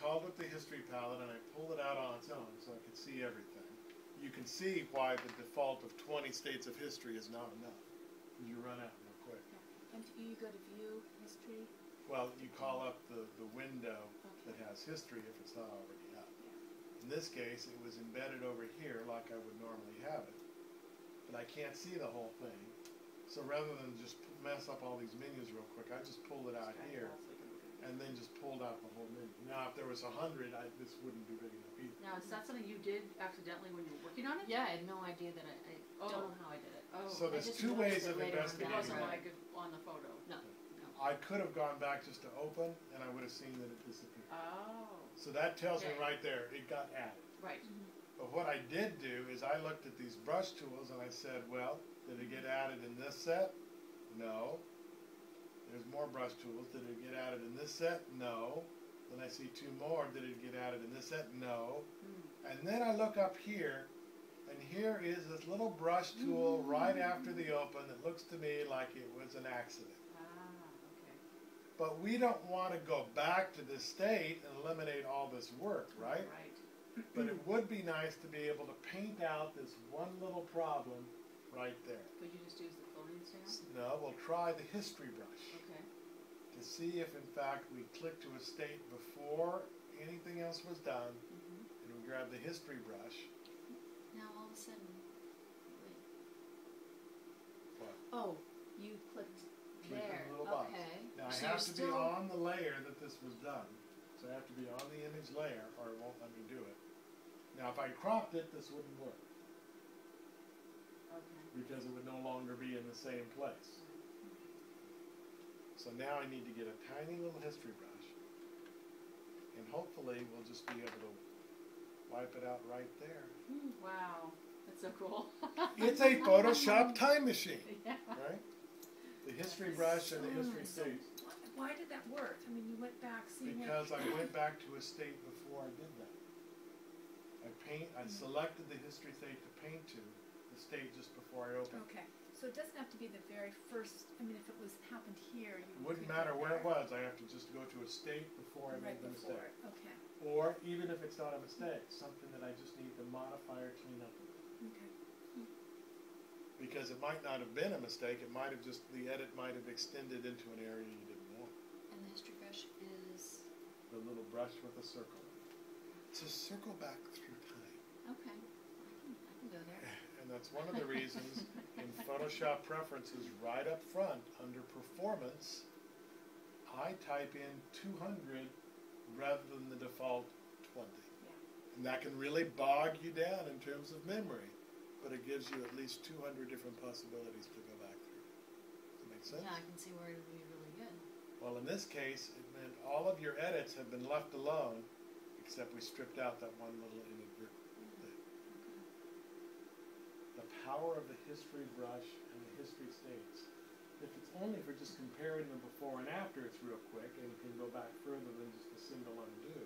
called it the history palette, and I pulled it out on its own so I could see everything. You can see why the default of 20 states of history is not enough. You run out real quick. And you go to view history? Well, you call up the window that Okay. has history if it's not already up. Yeah. In this case, it was embedded over here like I would normally have it. But I can't see the whole thing. So rather than just mess up all these menus real quick, I just pulled it out here and then just pulled out the whole menu. Now, if there was 100, this wouldn't be big enough either. Now, is that something you did accidentally when you were working on it? Yeah, I had no idea that I don't know how I did it. Oh, So there's just two ways noticed of it later on it investigating wasn't that. like on the photo. No. I could have gone back just to open, and I would have seen that it disappeared. Oh, So that tells me Okay. right there, it got added. right. But what I did do is I looked at these brush tools and I said, well, did it get added in this set? No. There's more brush tools. Did it get added in this set? No. Then I see two more. Did it get added in this set? No. And then I look up here, and here is this little brush tool right after the open that looks to me like it was an accident. Okay. But we don't want to go back to this state and eliminate all this work, right? Right. But it would be nice to be able to paint out this one little problem right there. Could you just use the clothing stamp? No, we'll try the history brush Okay. to see if in fact we click to a state before anything else was done, and we grab the history brush. Now all of a sudden, wait. What? Oh, you clicked Click on there. the little box. Okay. Now I So have you're to be still- on the layer that this was done. So I have to be on the image layer or it won't let me do it. Now if I cropped it, this wouldn't work Okay. because it would no longer be in the same place. So now I need to get a tiny little history brush, and hopefully we'll just be able to wipe it out right there. Wow, that's so cool. It's a Photoshop time machine, Yeah. right? The history brush and the history state. Why did that work? I mean, you went back, seeing it. Because I went back to a state before I did that. I selected the history state to paint to, the state just before I opened. Okay, so it doesn't have to be the very first, I mean, if it was happened here, you It wouldn't could matter go where it there. was, I have to just go to a state before I Right made the before mistake. it, okay, Or even if it's not a mistake, something that I just need to modify or clean up a bit. okay. Because it might not have been a mistake, it might have just, the edit might have extended into an area you didn't want. And the history brush is The little brush with a circle. To circle back through time. okay. I can go there. And that's one of the reasons in Photoshop preferences right up front under performance, I type in 200 rather than the default 20. Yeah. And that can really bog you down in terms of memory, but it gives you at least 200 different possibilities to go back through. Does that make sense? Yeah, I can see where it would be really good. Well, in this case, it meant all of your edits have been left alone, except we stripped out that one little inadvertent thing. The power of the history brush and the history states. If it's only for just comparing them before and after, it's real quick and you can go back further than just a single undo.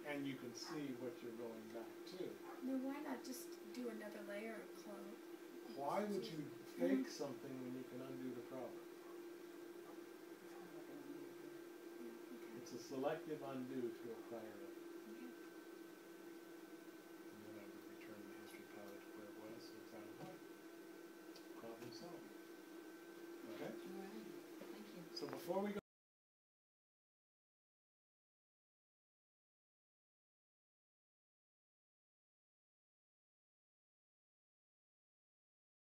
And you can see what you're going back to. Now, why not just do another layer of clone? Why would you fake something when you can undo the problem? It's a selective undo to a prior edit. And then I would return the history palette to where it was, so it's out of line. Problem solved. Okay? All right. Thank you. So before we go